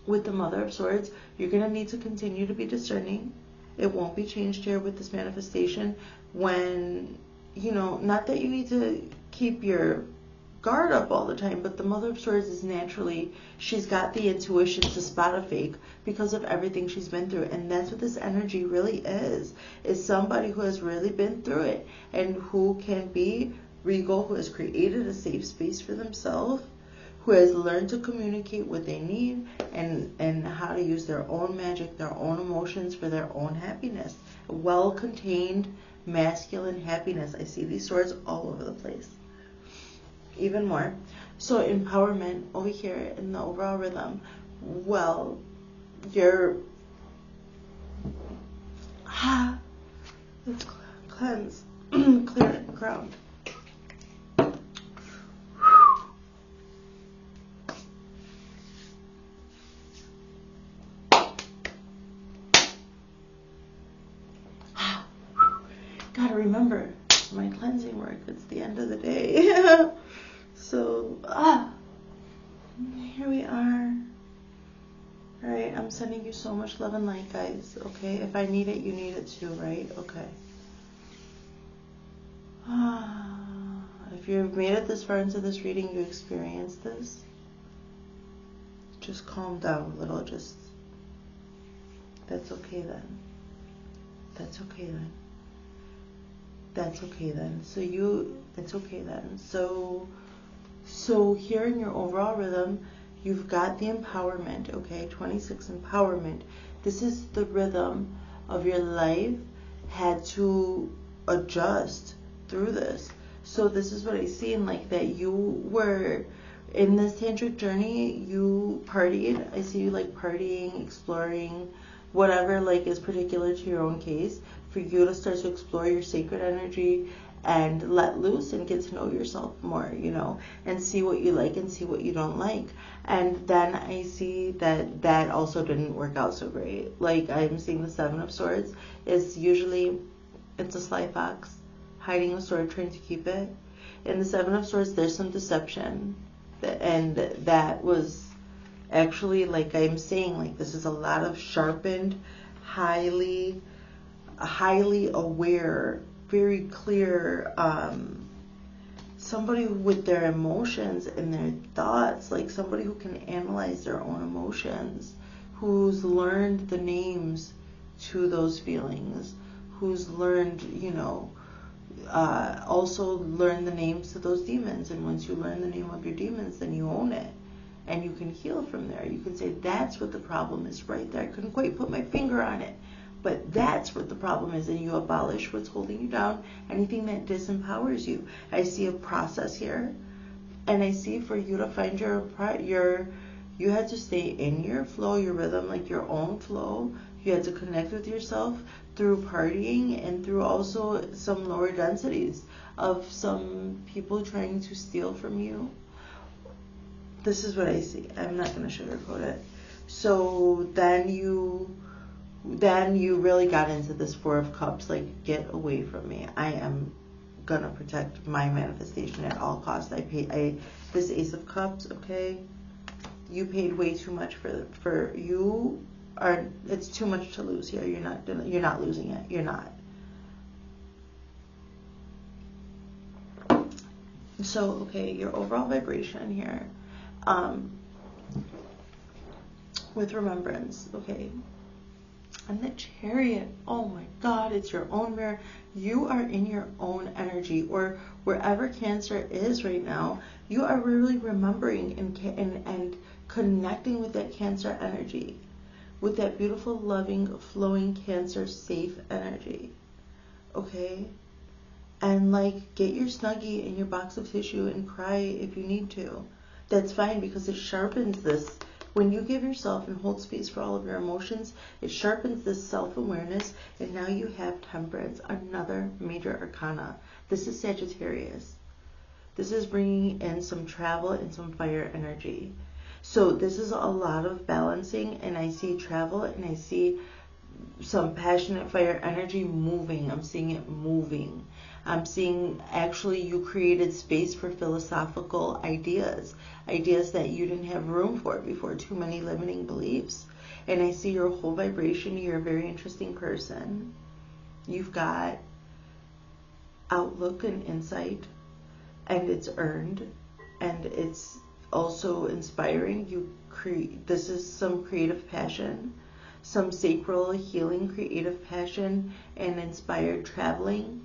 with the Mother of Swords, you're going to need to continue to be discerning. It won't be changed here with this manifestation. When, you know, not that you need to keep your guard up all the time, but the Mother of Swords is naturally, she's got the intuition to spot a fake because of everything she's been through. And that's what this energy really is somebody who has really been through it and who can be regal, who has created a safe space for themselves, who has learned to communicate what they need and how to use their own magic, their own emotions for their own happiness. Well-contained masculine happiness. I see these swords all over the place. Even more. So empowerment over here in the overall rhythm. Well, you're let's cleanse, clear ground. Gotta remember my cleansing work. It's the end of the day. So, here we are. Alright, I'm sending you so much love and light, guys. Okay, if I need it, you need it too, right? Okay. If you've made it this far into this reading, you experienced this, just calm down a little. Just, that's okay then. That's okay then. That's okay then. It's okay then. So here in your overall rhythm, you've got the empowerment, okay? 26, empowerment. This is the rhythm of your life had to adjust through this. So this is what I see in like that you were in this tantric journey, you partied. I see you like partying, exploring, whatever like is particular to your own case, for you to start to explore your sacred energy and let loose and get to know yourself more, and see what you like and see what you don't like. And then I see that also didn't work out so great. Like, I'm seeing the Seven of Swords is usually, it's a sly fox hiding a sword trying to keep it. In the Seven of Swords, there's some deception, and that was actually, like I'm saying, like, this is a lot of sharpened, highly aware, very clear, somebody with their emotions and their thoughts, like somebody who can analyze their own emotions, who's learned the names to those feelings, who's learned, also learn the names to those demons. And once you learn the name of your demons, then you own it. And you can heal from there. You can say, that's what the problem is right there. I couldn't quite put my finger on it, but that's what the problem is. And you abolish what's holding you down, anything that disempowers you. I see a process here. And I see for you to find you had to stay in your flow, your rhythm, like your own flow. You had to connect with yourself through partying and through also some lower densities of some people trying to steal from you. This is what I see. I'm not going to sugarcoat it. So then you really got into this Four of Cups, like, get away from me. I am going to protect my manifestation at all costs. This Ace of Cups, okay? You paid way too much for you. It's too much to lose here. You're not losing it. You're not. So, okay, your overall vibration here, with remembrance, okay. And the Chariot, oh my God, it's your own mirror. You are in your own energy, or wherever Cancer is right now, you are really remembering and connecting with that Cancer energy, with that beautiful, loving, flowing Cancer safe energy, okay? And, like, get your Snuggie and your box of tissue and cry if you need to. That's fine, because it sharpens this. When you give yourself and hold space for all of your emotions, it sharpens this self-awareness, and now you have Temperance, another major arcana. This is Sagittarius. This is bringing in some travel and some fire energy. So this is a lot of balancing, and I see travel, and I see some passionate fire energy moving. I'm seeing it moving. I'm seeing actually you created space for philosophical ideas that you didn't have room for before, too many limiting beliefs. And I see your whole vibration. You're a very interesting person. You've got outlook and insight, and it's earned, and it's also inspiring. This is some creative passion, some sacral healing creative passion, and inspired traveling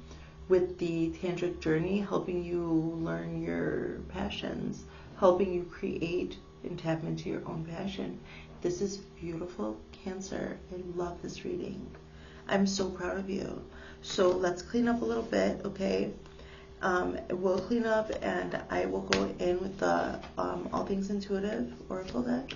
with the tantric journey, helping you learn your passions, helping you create and tap into your own passion. This is beautiful, Cancer. I love this reading. I'm so proud of you. So let's clean up a little bit, okay? We'll clean up, and I will go in with the All Things Intuitive Oracle deck.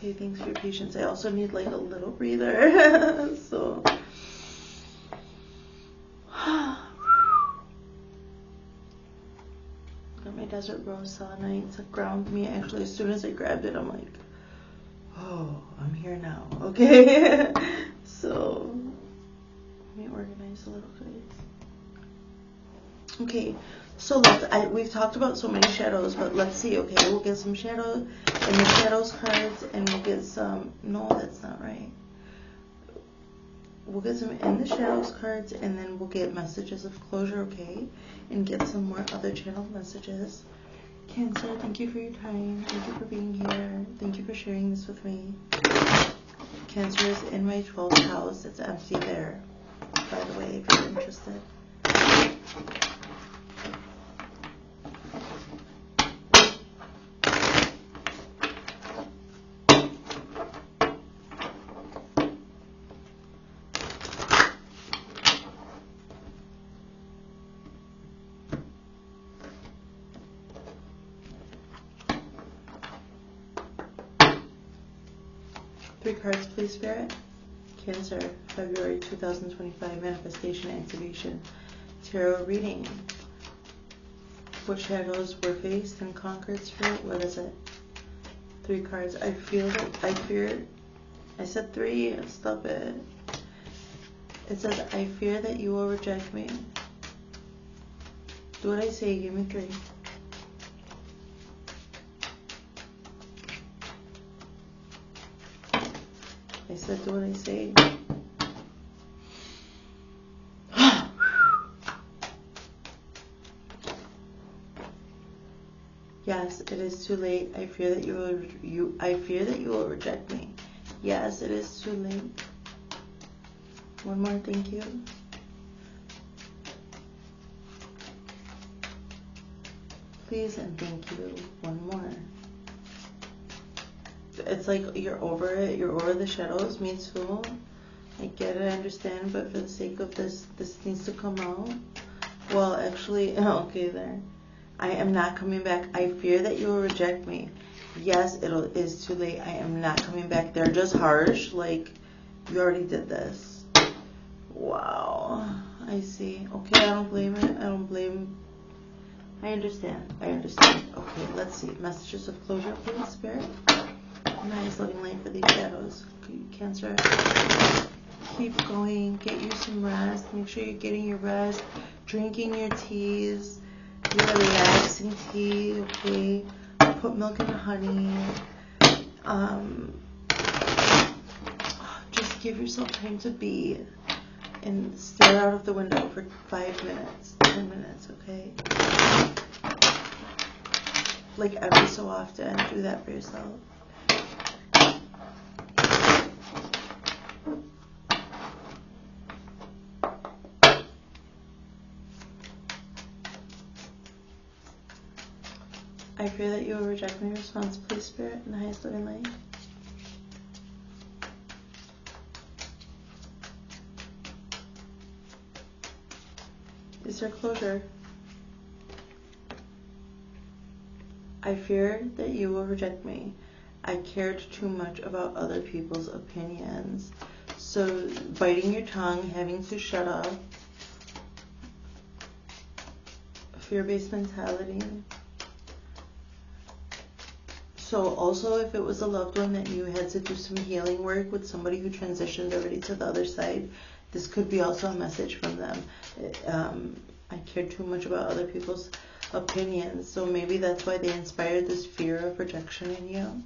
Okay, thanks for your patience. I also need, like, a little breather. So, got my Desert Rose Selenite to ground me. Actually, as soon as I grabbed it, I'm like, oh, I'm here now. Okay. So, let me organize a little bit. Okay. So look, we've talked about so many shadows, but let's see, okay? We'll get some shadow in the shadows cards, and we'll get some, no, that's not right. We'll get some in the shadows cards, and then we'll get messages of closure, okay? And get some more other channeled messages. Cancer, thank you for your time. Thank you for being here. Thank you for sharing this with me. Cancer is in my 12th house. It's empty there, by the way, if you're interested. 3 cards, please, Spirit. Cancer, February 2025, manifestation, activation, tarot reading. What shadows were faced and conquered, Spirit? What is it? 3 cards. I fear. I said 3. Stop it. It says, I fear that you will reject me. Do what I say. Give me 3. I said, do what I say. Yes, it is too late. I fear that I fear that you will reject me. Yes, it is too late. One more, thank you. Please and thank you. One more. It's like you're over it. You're over the shadows. Me too. I get it. I understand. But for the sake of this needs to come out. Well, actually, okay there. I am not coming back. I fear that you will reject me. Yes, it is too late. I am not coming back. They're just harsh. Like, you already did this. Wow. I see. Okay, I don't blame it. I don't blame. I understand. I understand. Okay, let's see. Messages of closure, please, Spirit. Nice loving light for these shadows. Cancer. Keep going. Get you some rest. Make sure you're getting your rest. Drinking your teas. Your relaxing tea. Okay. Put milk and honey. Just give yourself time to be. And stare out of the window for 5 minutes. 10 minutes. Okay. Like every so often. Do that for yourself. I fear that you will reject my response. Please, Spirit, in the highest living light. Is there closure? I fear that you will reject me. I cared too much about other people's opinions. So, biting your tongue, having to shut up. Fear-based mentality. So also, if it was a loved one that you had to do some healing work with, somebody who transitioned already to the other side, this could be also a message from them. I cared too much about other people's opinions, so maybe that's why they inspired this fear of rejection in you.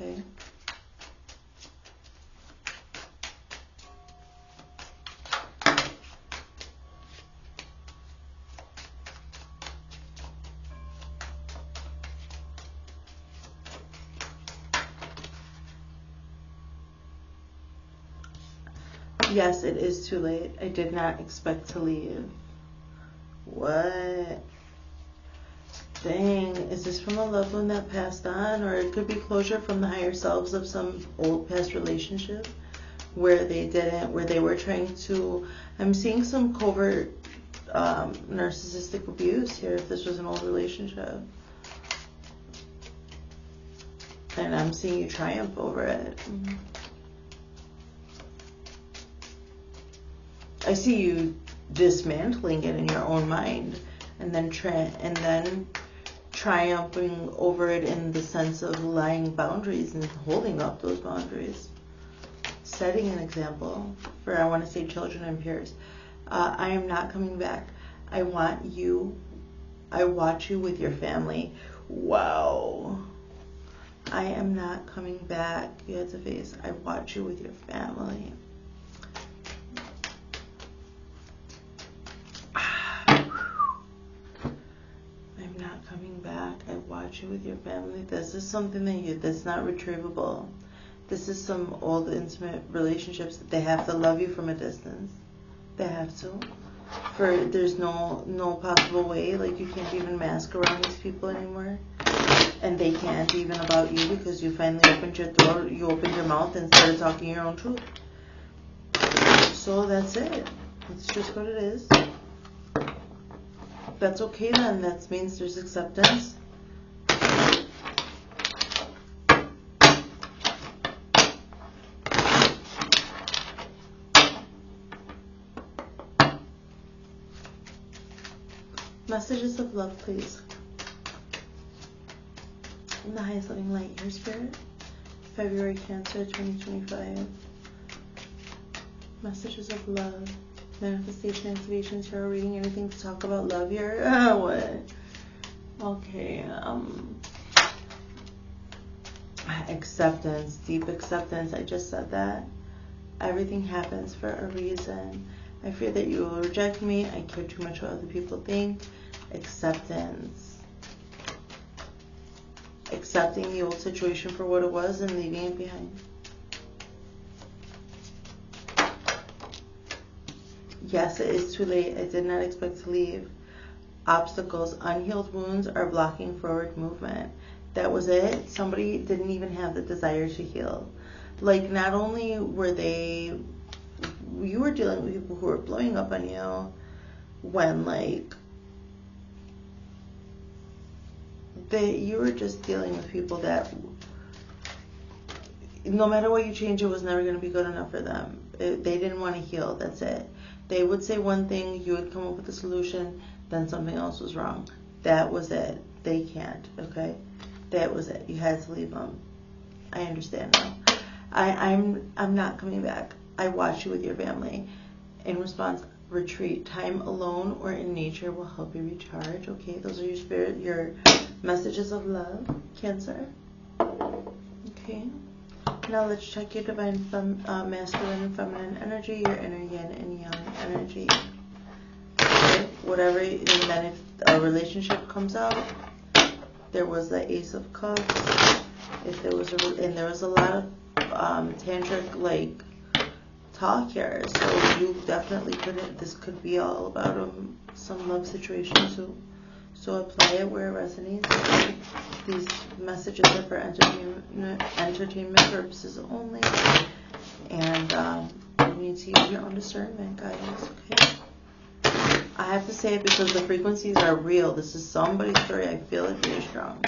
Okay. Yes, it is too late. I did not expect to leave. What? Dang, is this from a loved one that passed on? Or it could be closure from the higher selves of some old past relationship where they were trying to, I'm seeing some covert narcissistic abuse here if this was an old relationship. And I'm seeing you triumph over it. I see you dismantling it in your own mind, and then triumphing over it in the sense of laying boundaries and holding up those boundaries, setting an example for, I want to say, children and peers. I am not coming back. I watch you with your family. Wow. I am not coming back. You had to face. I watch you with your family. Coming back, I watch you with your family. This is something that's not retrievable. This is some old intimate relationships that they have to love you from a distance. They have to. There's no possible way. Like, you can't even mask around these people anymore. And they can't even about you because you finally opened your throat, you opened your mouth and started talking your own truth. So that's it. It's just what it is. That's okay then. That means there's acceptance. Messages of love, please. In the highest loving light, your spirit. February, Cancer, 2025. Messages of love. Manifestation, activation, tarot reading. Anything to talk about love here? What? Okay. Acceptance. Deep acceptance. I just said that. Everything happens for a reason. I fear that you will reject me. I care too much what other people think. Acceptance. Accepting the old situation for what it was and leaving it behind. Yes, it is too late. I did not expect to leave. Obstacles, unhealed wounds are blocking forward movement. That was it. Somebody didn't even have the desire to heal. Like, not only were you were dealing with people who were blowing up on you when, like, you were just dealing with people that, no matter what you change, it was never going to be good enough for them. They didn't want to heal. That's it. They would say one thing, you would come up with a solution, then something else was wrong. That was it. They can't, okay? That was it. You had to leave them. I understand now. I'm not coming back. I watch you with your family. In response, retreat. Time alone or in nature will help you recharge. Okay, those are your messages of love, Cancer. Okay. Now let's check your divine masculine and feminine energy, your inner yin and yang energy. Okay. Whatever, and then if a relationship comes out, there was the Ace of Cups. If there was and there was a lot of tantric like talk here, so you definitely couldn't. This could be all about some love situation too. So apply it where it resonates. These messages are for entertainment purposes only, and you need to use your own discernment, guys. Okay. I have to say it because the frequencies are real. This is somebody's story. I feel it very strong.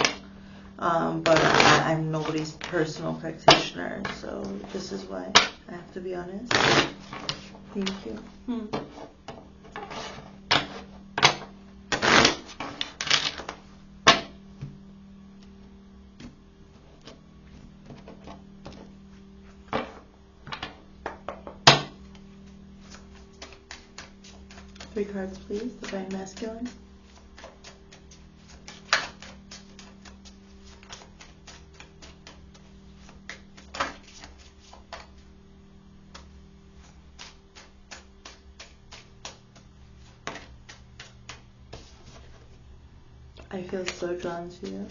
But I'm nobody's personal practitioner, so this is why I have to be honest. Thank you. 3 cards, please. Divine Masculine. I feel so drawn to you.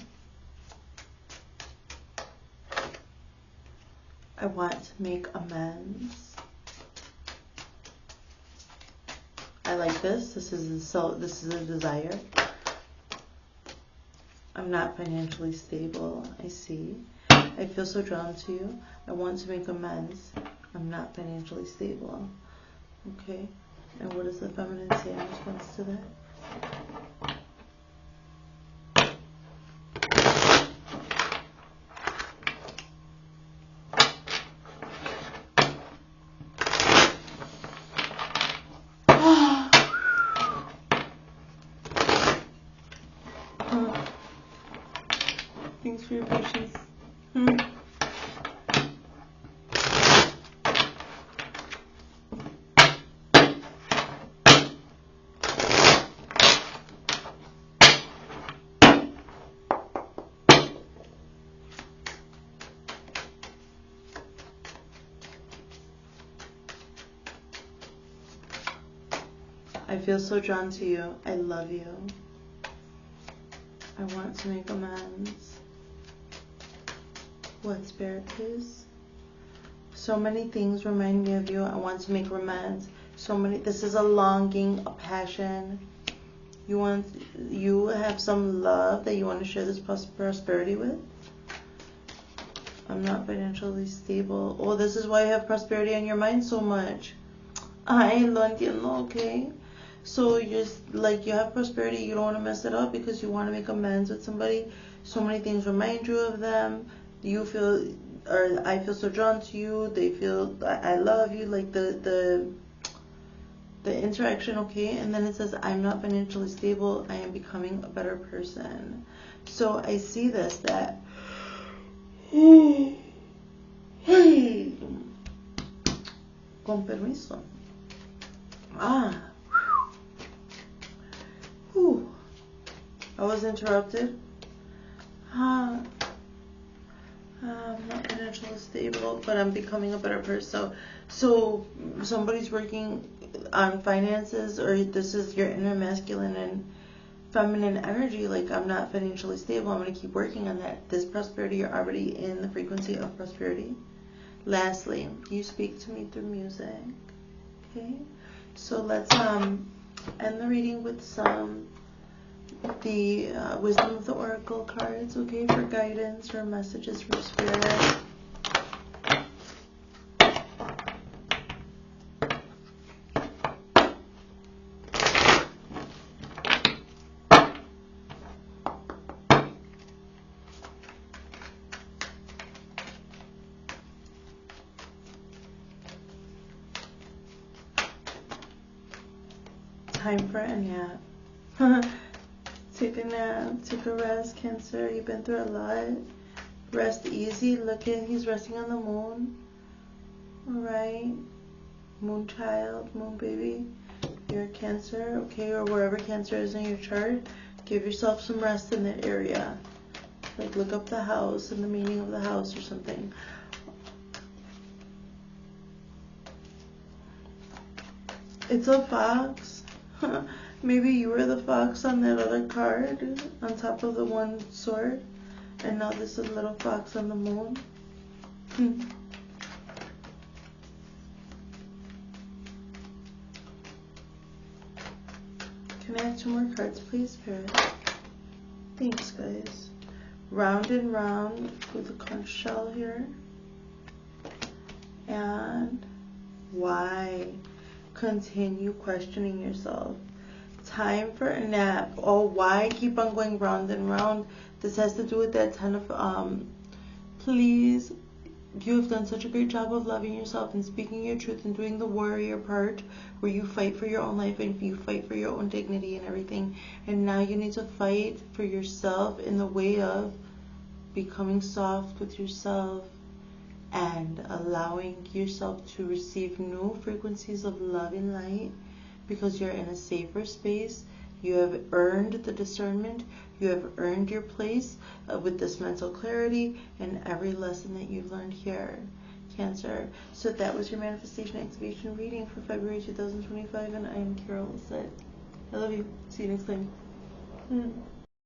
I want to make amends. I like this. This is a desire. I'm not financially stable. I see. I feel so drawn to you. I want to make amends. I'm not financially stable. Okay. And what does the feminine say in response to that? Thanks for your patience. I feel so drawn to you. I love you. I want to make amends. What, Spirit, please? So many things remind me of you. I want to make amends. This is a longing, a passion. You have some love that you want to share this prosperity with. I'm not financially stable. Oh, this is why you have prosperity on your mind so much. Ay, lo entiendo, okay? So you have prosperity, you don't want to mess it up because you want to make amends with somebody. So many things remind you of them. You feel, or I feel so drawn to you. They feel I love you. Like the interaction, okay? And then it says, I'm not financially stable. I am becoming a better person. So I see this, that hey, con permiso. I was interrupted. I'm not financially stable, but I'm becoming a better person. So somebody's working on finances, or this is your inner masculine and feminine energy. Like, I'm not financially stable. I'm going to keep working on that. This prosperity, you're already in the frequency of prosperity. Lastly, you speak to me through music. Okay, so let's end the reading with the wisdom of the oracle cards, okay, for guidance, for messages from spirit. Time for a nap. Take a nap, take a rest, Cancer. You've been through a lot. Rest easy. Look at, he's resting on the moon. Alright. Moon child, moon baby. You're Cancer, okay, or wherever Cancer is in your chart. Give yourself some rest in that area. Like, look up the house and the meaning of the house or something. It's a fox. Maybe you were the fox on that other card on top of the one sword, and now this is little fox on the moon. Can I have 2 more cards, please, Spirit? Thanks, guys. Round and round with a conch shell here. And why? Continue questioning yourself. Time for a nap. Oh, why keep on going round and round? This has to do with that 10 of please, you have done such a great job of loving yourself and speaking your truth and doing the warrior part where you fight for your own life and you fight for your own dignity and everything, and now you need to fight for yourself in the way of becoming soft with yourself and allowing yourself to receive new frequencies of love and light, because you're in a safer space. You have earned the discernment. You have earned your place with this mental clarity and every lesson that you've learned here, Cancer. So that was your manifestation activation reading for February 2025, and I am Lissett. I love you. See you next time.